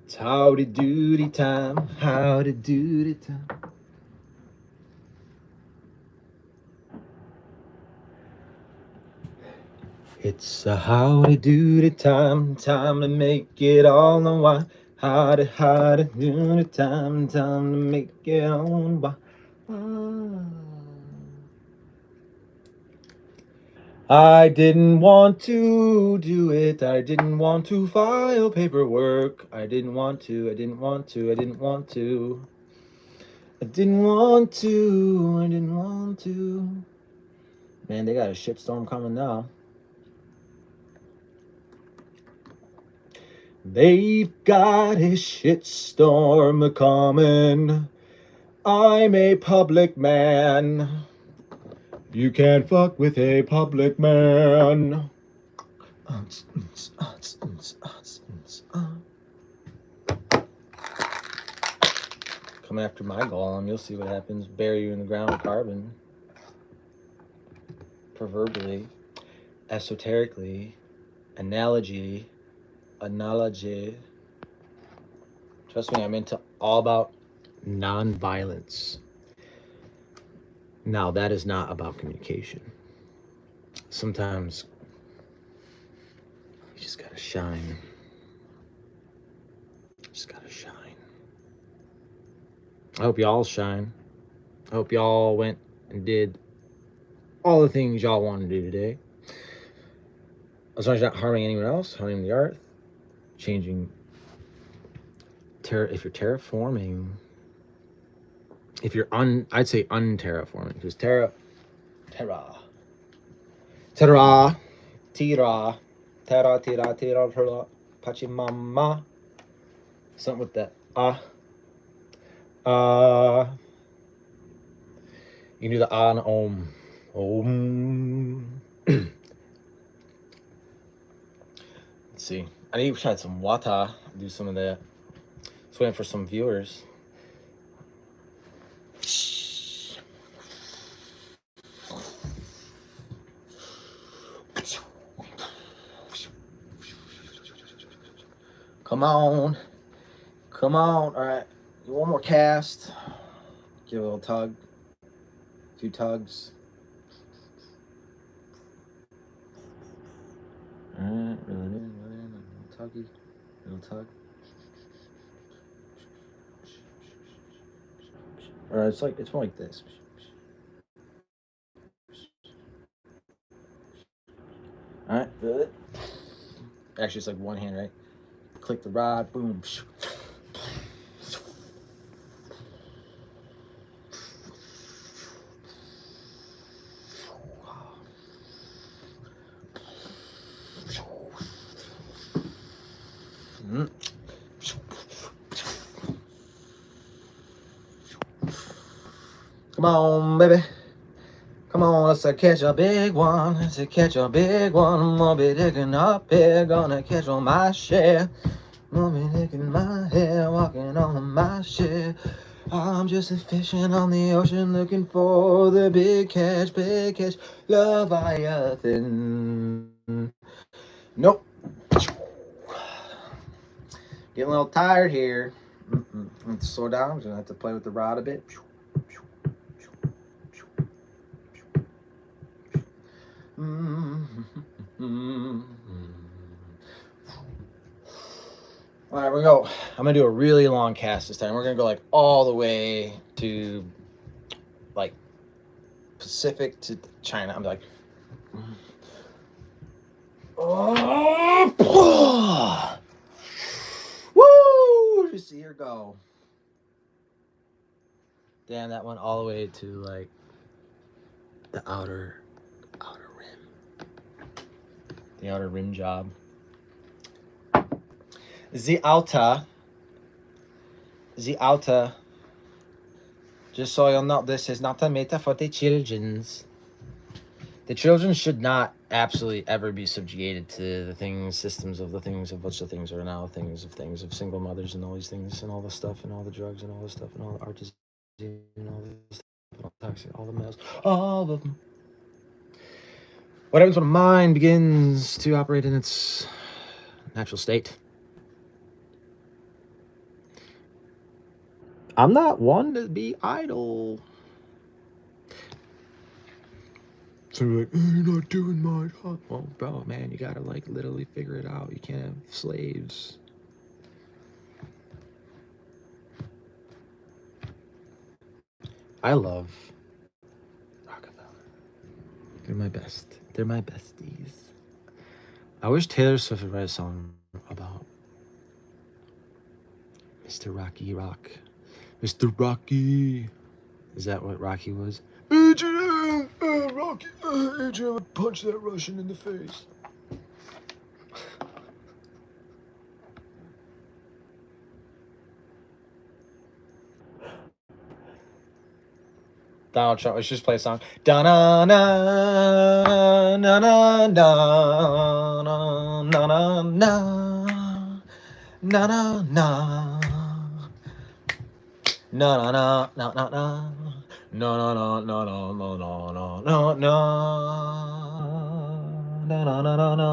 It's howdy doody time, howdy doody time. It's a howdy doody time, time to make it all the while. Howdy doody time, time to make it on by. I didn't want to do it. I didn't want to file paperwork. I didn't want to. I didn't want to. I didn't want to. I didn't want to. I didn't want to. Man, they got a shitstorm coming now. They've got a shitstorm coming. I'm a public man. You can't fuck with a public man. Come after my golem, you'll see what happens. Bury you in the ground with carbon. Proverbially, esoterically, analogy. Trust me, I'm into all about non-violence. Now, that is not about communication. Sometimes you just gotta shine. Just gotta shine. I hope y'all shine. I hope y'all went and did all the things y'all want to do today. As long as you're not harming anyone else, harming the earth, changing. If you're terraforming, if you're I'd say unterraforming, because terra, tira, pachimama, something with that you can do the and om. Let's see. I need to try some water. Do some of that. Just waiting for some viewers. Come on. Come on. All right. One more cast. Give a little tug. A few tugs. All right. Reel it in. A little tuggy. A little tug. All right. It's more like this. All right. Feel it. Actually, it's like one hand, right? Click the rod. Boom. Come on, baby. Come on, let's catch a big one. Let's catch a big one. I'll be digging up here. Gonna catch on my share. I'll be digging my hair. Walking on my share. I'm just a fishing on the ocean looking for the big catch, Leviathan. Nope. Getting a little tired here. I'm going to slow down. I'm going to have to play with the rod a bit. All right, we're gonna go. I'm gonna do a really long cast this time. We're gonna go like all the way to like Pacific to China. I'm like, oh, woo! Just see her go. Damn, that went all the way to like the outer rim. The outer rim job. The outer. Just so you'll know, this is not a metaphor for the children's. The children should not absolutely ever be subjugated to the things, systems of the things, of which the things are now, things, of single mothers and all these things and all the stuff and all the drugs and all the stuff and all the artists and all the stuff and all the toxic, all the males, all of them. What happens when a mind begins to operate in its natural state? I'm not one to be idle. So you're like, oh, you're not doing much. Huh? Well, bro, man, you gotta like literally figure it out. You can't have slaves. I love Rockefeller. They're my best. They're my besties. I wish Taylor Swift would write a song about Mr. Rocky Rock. Mr. Rocky. Is that what Rocky was? Adrian! Rocky! Adrian would punch that Russian in the face. Donald Trump. Let's just play a song. Da na na na na na na na na na na na na. No no no no no no no no no no no no no no no no no no no.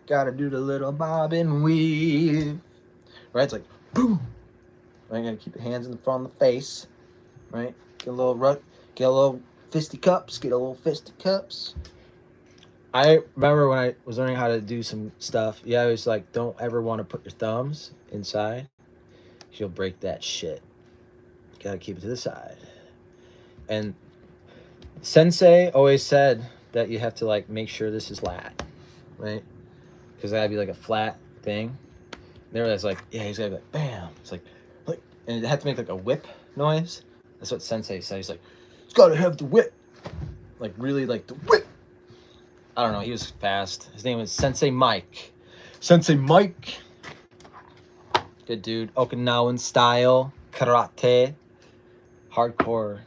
Gotta do the little bob and weave. Right? It's like boom. Right? Gotta keep your hands in the front of the face. Right? Get a little fisticuffs. Get a little fisticuffs. I remember when I was learning how to do some stuff. Yeah, I was like, don't ever want to put your thumbs inside. You'll break that shit. Gotta keep it to the side. And Sensei always said that you have to like make sure this is flat, right? Because that'd be like a flat thing. They were like, yeah, he's gotta be like, bam. It's like, and it had to make like a whip noise. That's what Sensei said. He's like, it's gotta have the whip, like really like the whip. I don't know. He was fast. His name was Sensei Mike. Sensei Mike. Good dude. Okinawan style karate, hardcore.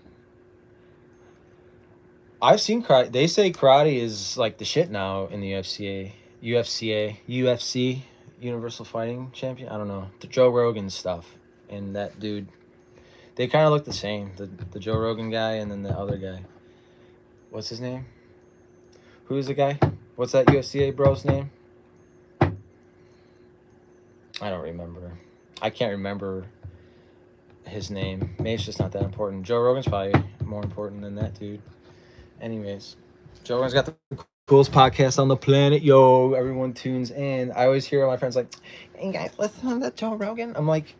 I've seen karate. They say karate is like the shit now in the UFC, Universal Fighting Champion. I don't know, the Joe Rogan stuff, and that dude. They kind of look the same. The Joe Rogan guy and then the other guy. What's his name? Who's the guy? What's that UFC bro's name? I don't remember. I can't remember his name. Maybe it's just not that important. Joe Rogan's probably more important than that dude. Anyways, Joe Rogan's got the coolest podcast on the planet, yo. Everyone tunes in. I always hear my friends like, hey guys, listen to Joe Rogan. I'm like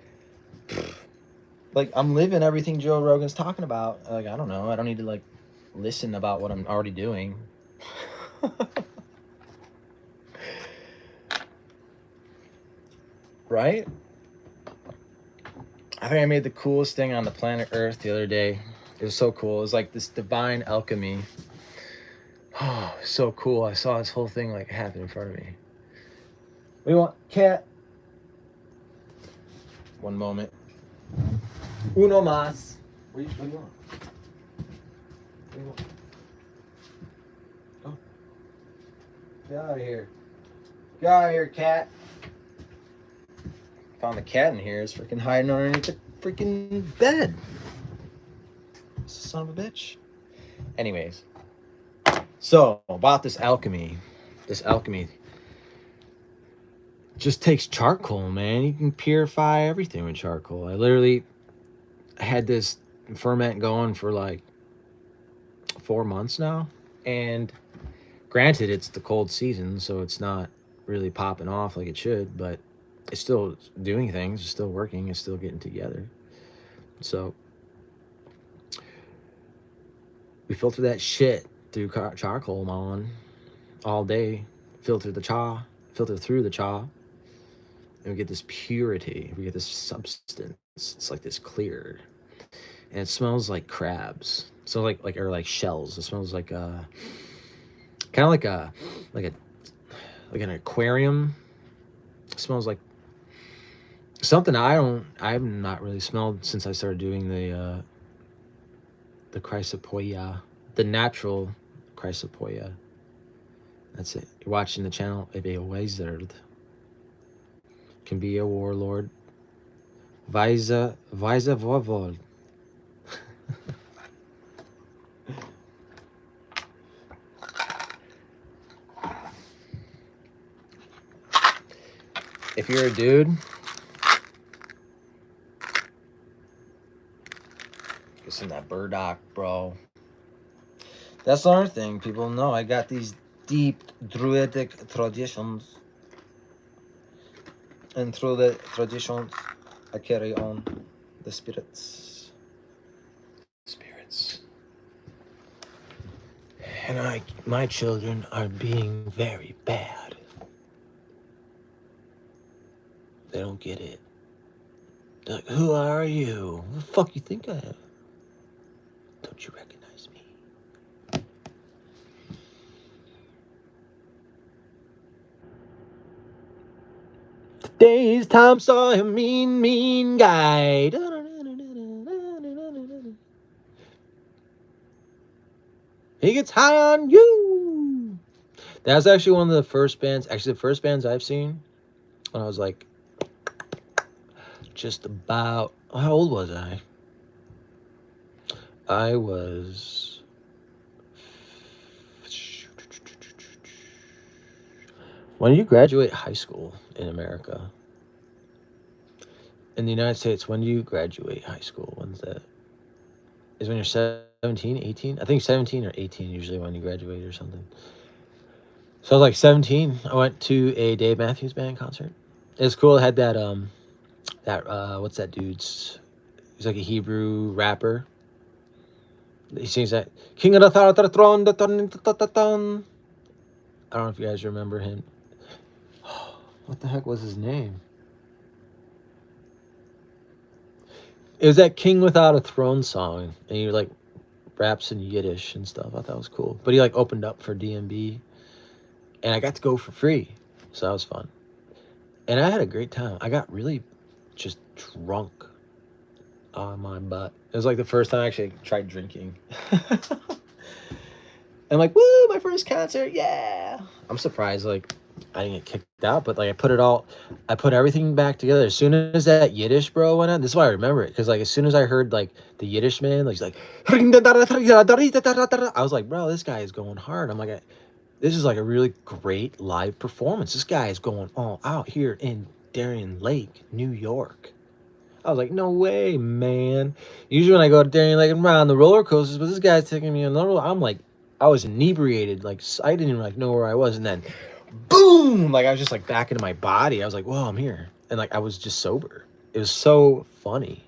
I'm living everything Joe Rogan's talking about. Like, I don't know. I don't need to like listen about what I'm already doing. Right? I think I made the coolest thing on the planet Earth the other day. It was so cool. It was like this divine alchemy. Oh, so cool. I saw this whole thing like happen in front of me. What do you want, cat? One moment. Uno más. What do you want? What do you want? Oh. Get out of here. Get out of here, cat. Found the cat in here. It's freaking hiding underneath the freaking bed. Son of a bitch. Anyways. So, about this alchemy. This alchemy just takes charcoal, man. You can purify everything with charcoal. I literally had this ferment going for like 4 months now. And granted, it's the cold season, so it's not really popping off like it should, but it's still doing things. It's still working. It's still getting together. So we filter that shit through charcoal on all day. Filter through the cha, and we get this purity. We get this substance. It's like this clear, and it smells like crabs. So like shells. It smells like kind of like an aquarium. It smells like something I've not really smelled since I started doing the chrysopoeia, the natural chrysopoeia. That's it. You're watching the channel of a wizard. can be a warlord. Weise Vorwald. If you're a dude, listen to that burdock, bro. That's another thing people know. I got these deep druidic traditions. And through the traditions, I carry on the spirits. And my children are being very bad. They don't get it. They're like, who are you? Who the fuck you think I am? Don't you recognize me? Today's Tom saw a mean guy. He gets high on you. That's actually one of the first bands. Actually, the first bands I've seen when I was like just about. How old was I? I was. When you graduate high school in America? In the United States, when do you graduate high school? When's that? Is when you're 17, 18? I think 17 or 18 usually when you graduate or something. So I was like 17. I went to a Dave Matthews Band concert. It was cool. It had that what's that dude's? He's like a Hebrew rapper. He sings that King of the Throne. I don't know if you guys remember him. What the heck was his name? It was that King Without a Throne song, and he like raps in Yiddish and stuff. I thought that was cool. But he like opened up for DMB, and I got to go for free, so that was fun. And I had a great time. I got really just drunk on my butt. It was like the first time I actually tried drinking. And like, woo, my first concert, yeah. I'm surprised like I didn't get kicked out, but like I put everything back together. As soon as that Yiddish bro went on, this is why I remember it, because like as soon as I heard like the Yiddish man, like he's like, I was like, bro, this guy is going hard. I'm like, this is like a really great live performance. This guy is going all out here in Darien Lake, New York. I was like, no way, man. Usually when I go to Darien Lake, I'm on the roller coasters, but this guy's taking me on the roller. I'm like, I was inebriated. Like, I didn't even like know where I was. And then, boom! Like, I was just like back into my body. I was like, whoa, I'm here. And like, I was just sober. It was so funny.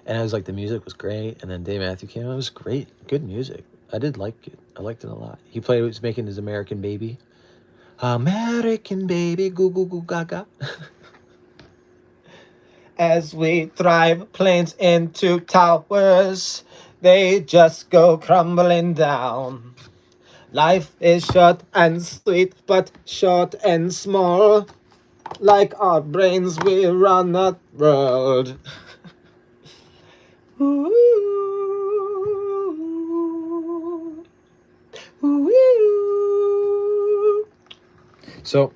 And I was like, the music was great. And then Dave Matthews came out. It was great. Good music. I did like it. I liked it a lot. He was making his American Baby. American Baby, goo goo goo gaga. As we drive planes into towers, they just go crumbling down. Life is short and sweet, but short and small. Like our brains, we run the world. Ooh, ooh. So,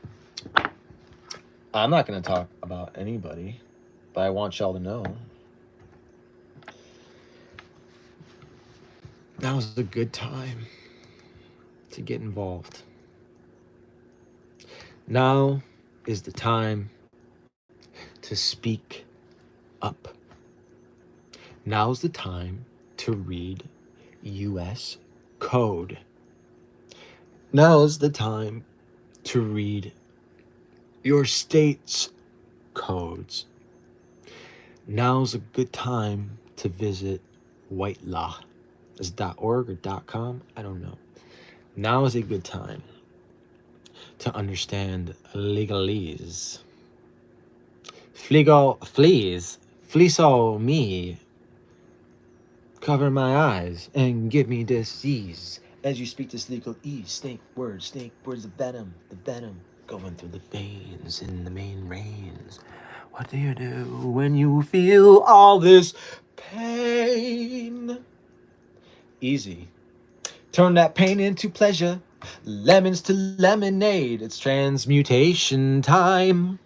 I'm not going to talk about anybody, but I want y'all to know that was a good time to get involved. Now is the time to speak up. Now's the time to read U.S. code. Now's the time to read your state's codes. Now's a good time to visit White Law. Is .org or .com? I don't know. Now is a good time to understand legalese. Fleece all me. Cover my eyes and give me disease. As you speak this legalese, snake words of venom, the venom going through the veins in the main veins. What do you do when you feel all this pain? Easy. Turn that pain into pleasure. Lemons to lemonade. It's transmutation time.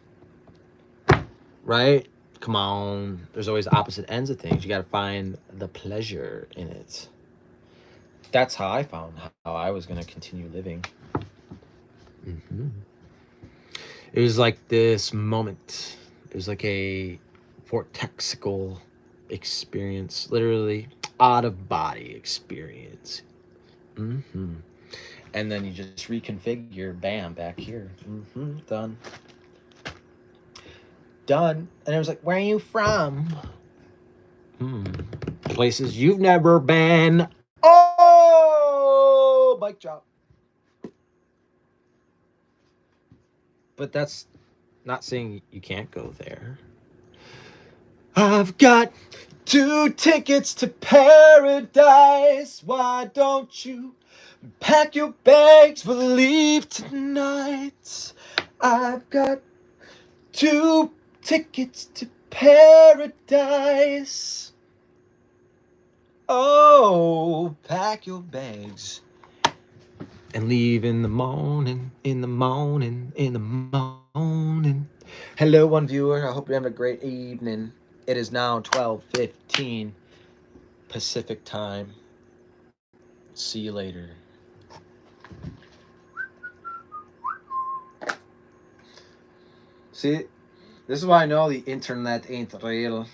right? Come on. There's always opposite ends of things. You got to find the pleasure in it. That's how I found how I was going to continue living. Mm-hmm. It was like this moment. It was like a vortexical experience, literally out of body experience. Mm-hmm. And then you just reconfigure, bam, back here. Mm-hmm. Done. Done. And it was like, where are you from? Places you've never been. Oh, bike drop. But that's not saying you can't go there. I've got 2 tickets to paradise. Why don't you pack your bags? We'll leave tonight. I've got 2 tickets to paradise. Oh, pack your bags and leave in the morning, in the morning, in the morning. Hello, one viewer. I hope you're having a great evening. It is now 12:15 Pacific time. See you later. See, this is why I know the internet ain't real.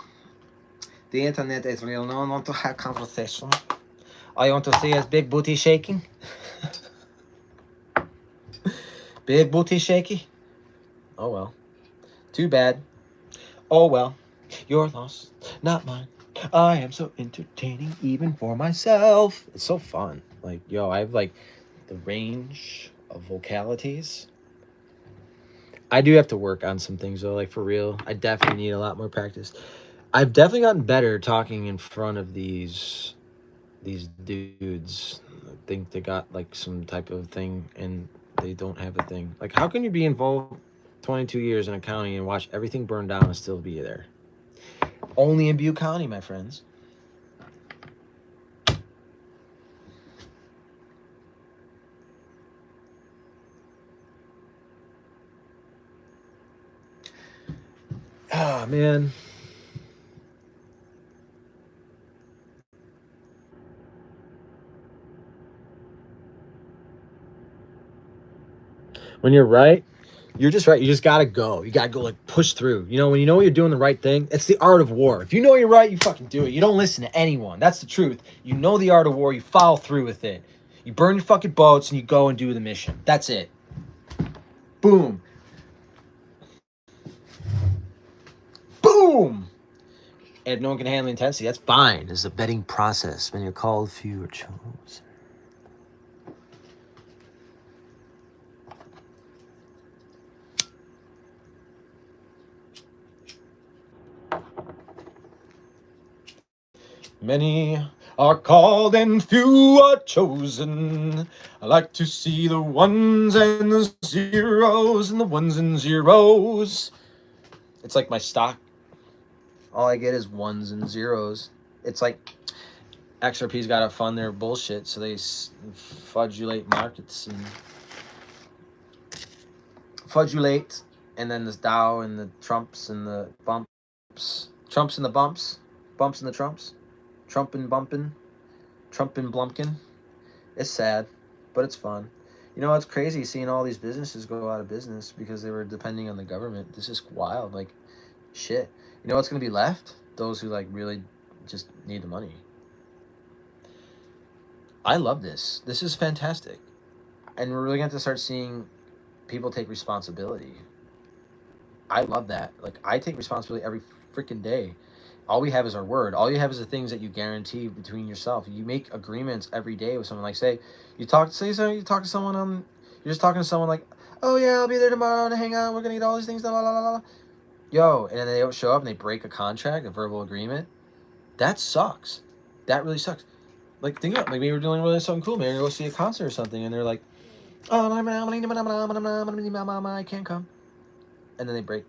The internet is real. No one wants to have conversation. All you want to see is big booty shaking. Big booty shaky. Oh well. Too bad. Oh well. Your loss, not mine. I am so entertaining even for myself. It's so fun. Like, yo, I have like the range of vocalities. I do have to work on some things though, like for real. I definitely need a lot more practice. I've definitely gotten better talking in front of these dudes. I think they got like some type of thing and they don't have a thing. Like, how can you be involved 22 years in a county and watch everything burn down and still be there? Only in Butte County, my friends. Ah, man. When you're right, you're just right. You just gotta go. You gotta go, like, push through. You know, when you know you're doing the right thing, it's the art of war. If you know you're right, you fucking do it. You don't listen to anyone. That's the truth. You know the art of war. You follow through with it. You burn your fucking boats and you go and do the mission. That's it. Boom. Boom. And if no one can handle intensity, that's fine. It's a vetting process. When you're called, few are chosen. Many are called and few are chosen. I like to see the ones and the zeros and the ones and zeros. It's like my stock. All I get is ones and zeros. It's like XRP's got to fund their bullshit, so they fudulate markets and fudulate, and then this Dow and the Trumps and the bumps, Trumps and the bumps, bumps and the Trumps, Trump and bumping, Trump and blumpkin. It's sad, but it's fun. You know, it's crazy seeing all these businesses go out of business because they were depending on the government. This is wild. Like, shit. You know what's going to be left? Those who, like, really just need the money. I love this. This is fantastic. And we're really going to have to start seeing people take responsibility. I love that. Like, I take responsibility every freaking day. All we have is our word. All you have is the things that you guarantee between yourself. You make agreements every day with someone. Like, say you talk to someone on, you're just talking to someone like, oh yeah, I'll be there tomorrow to hang out. We're gonna get all these things. Blah, blah, blah, blah. Yo, and then they don't show up and they break a contract, a verbal agreement. That sucks. That really sucks. Like, think about it. Like, maybe we're doing really something cool. Maybe we're going to go see a concert or something, and they're like, oh, I can't come. And then they break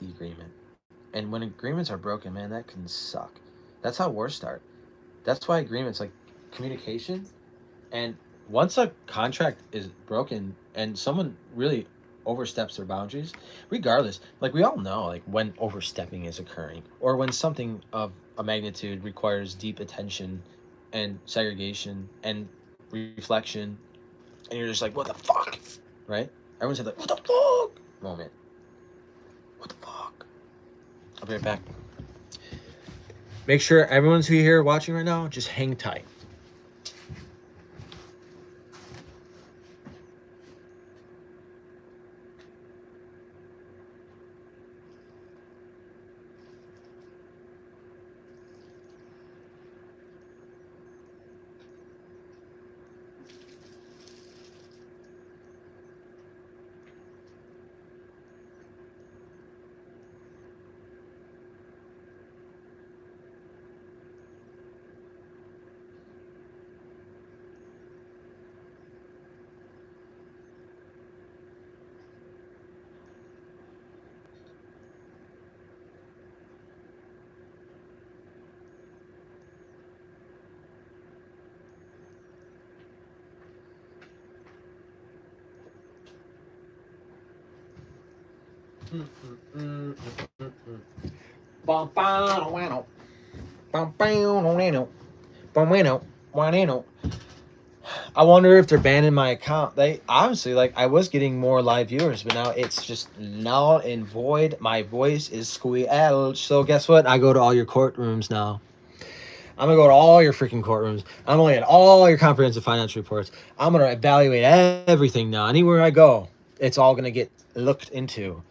the agreement. And when agreements are broken, man, that can suck. That's how wars start. That's why agreements, like communication, and once a contract is broken and someone really oversteps their boundaries, regardless, like we all know, like when overstepping is occurring, or when something of a magnitude requires deep attention and segregation and reflection, and you're just like, what the fuck, right? Everyone's like, what the fuck moment. What the fuck? I'll be right back. Make sure everyone's here watching right now, just hang tight. I wonder if they're banning my account. They obviously, like, I was getting more live viewers, but now it's just null and void. My voice is squelched. So guess what? I go to all your courtrooms now. I'm gonna go to all your freaking courtrooms. I'm gonna get all your comprehensive financial reports. I'm gonna evaluate everything now. Anywhere I go, it's all gonna get looked into.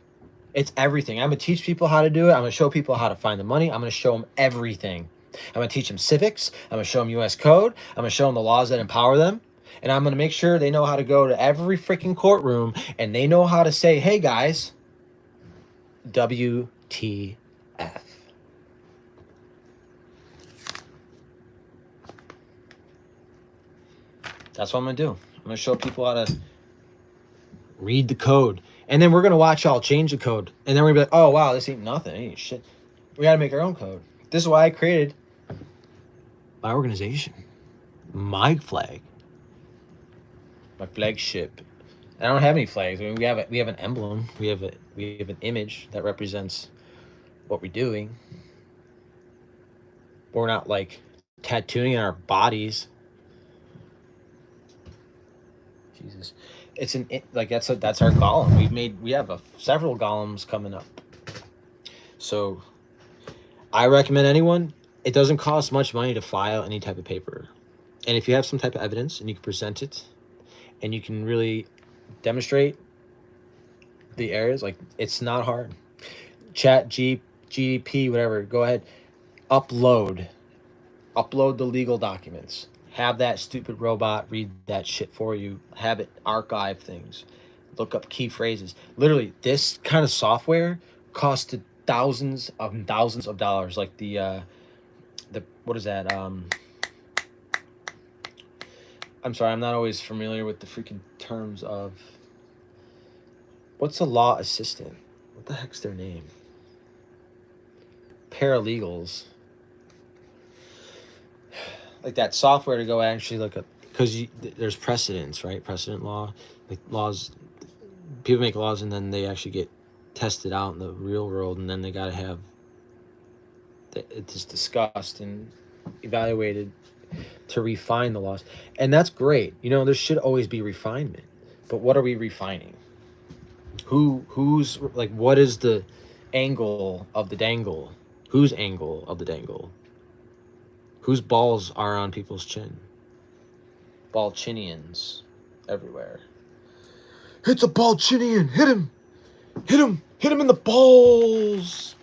It's everything. I'm gonna teach people how to do it. I'm gonna show people how to find the money. I'm gonna show them everything. I'm gonna teach them civics. I'm gonna show them U.S. code. I'm gonna show them the laws that empower them. And I'm gonna make sure they know how to go to every freaking courtroom and they know how to say, hey guys, WTF. That's what I'm gonna do. I'm gonna show people how to read the code. And then we're gonna watch y'all change the code. And then we're gonna be like, oh wow, this ain't nothing. It ain't shit. We gotta make our own code. This is why I created my organization. My flag. My flagship. I don't have any flags. I mean, we have an emblem. We have an image that represents what we're doing. But we're not like tattooing in our bodies. Jesus, it's that's our golem. We have several golems coming up. So I recommend anyone. It doesn't cost much money to file any type of paper, and if you have some type of evidence and you can present it, and you can really demonstrate the areas, like it's not hard. Chat GDP, whatever. Go ahead, upload the legal documents. Have that stupid robot read that shit for you. Have it archive things. Look up key phrases. Literally, this kind of software costed thousands of dollars. Like the what is that? I'm sorry, I'm not always familiar with the freaking terms of what's a law assistant? What the heck's their name? Paralegals. Like that software to go actually look up, because there's precedents, right? Precedent law, like laws, people make laws and then they actually get tested out in the real world, and then they got to have it's discussed and evaluated to refine the laws. And that's great. You know, there should always be refinement, but what are we refining? Who's like, what is the angle of the dangle? Whose angle of the dangle? Whose balls are on people's chin? Balchinians everywhere. It's a Balchinian. Hit him. Hit him. Hit him in the balls.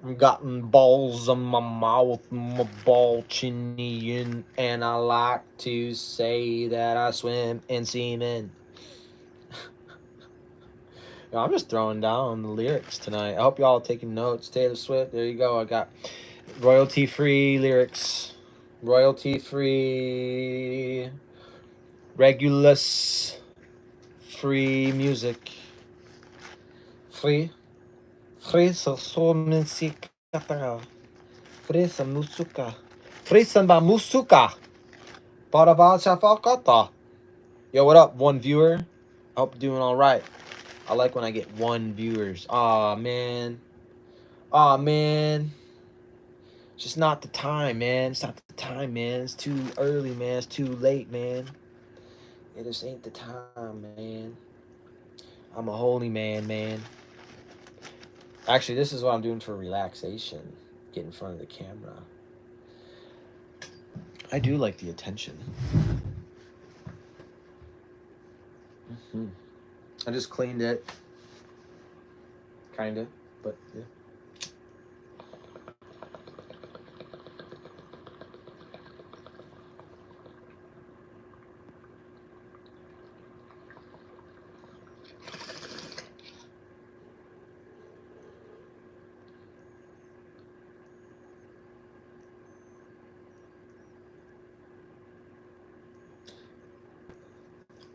I've gotten balls in my mouth. I'm a Balchinian. And I like to say that I swim in semen. I'm just throwing down the lyrics tonight. I hope y'all are taking notes. Taylor Swift, there you go. I got royalty-free lyrics. Royalty-free. Regulus. Free music. Free. Free sa musica. Free sa musica. Free sa musica. Para ba sa fakata. Yo, what up? One viewer. I hope you're doing all right. I like when I get one viewers. Aw, man. Aw, man. It's just not the time, man. It's not the time, man. It's too early, man. It's too late, man. It just ain't the time, man. I'm a holy man, man. Actually, this is what I'm doing for relaxation. Get in front of the camera. I do like the attention. I just cleaned it. Kinda, but yeah.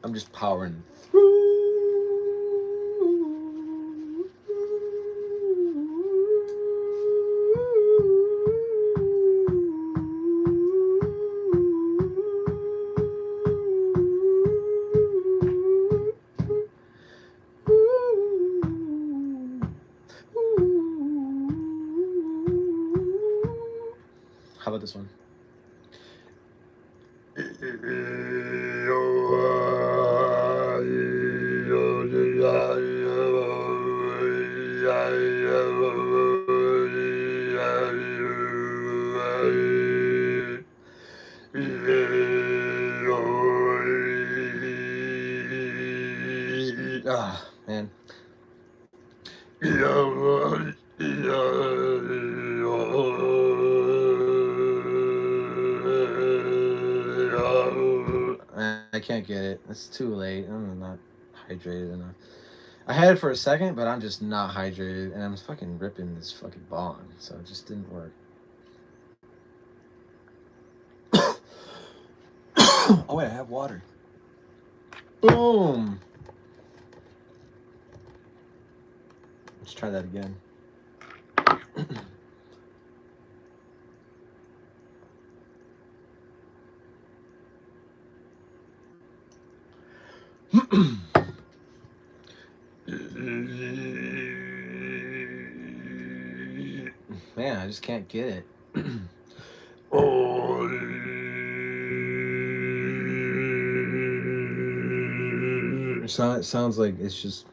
I'm just powering through. How about this one? Ah, man. I can't get it. It's too late. I'm not hydrated enough. I had it for a second, but I'm just not hydrated, and I'm fucking ripping this fucking bong, so it just didn't work. Oh wait, I have water. Boom. Let's try that again. Man, I just can't get it. It sounds like it's just.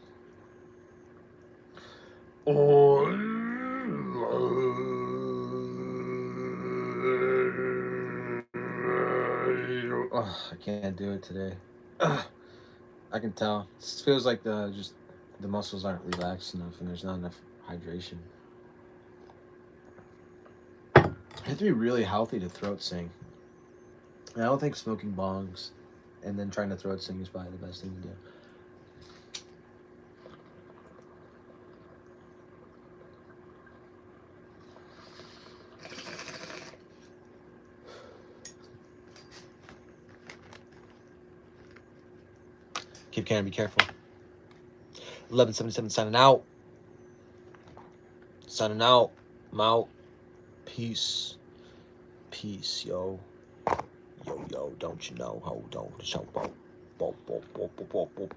I can't do it today. I can tell. It feels like the muscles aren't relaxed enough, and there's not enough hydration. You have to be really healthy to throat sing. And I don't think smoking bongs and then trying to throat sing is probably the best thing to do. Keep can, be careful. 1177 signing out. Signing out. I'm out. Peace. Peace, yo. Yo, yo, don't you know? Hold on. Show, bo, bo, bo, bo, bo, bo, bo.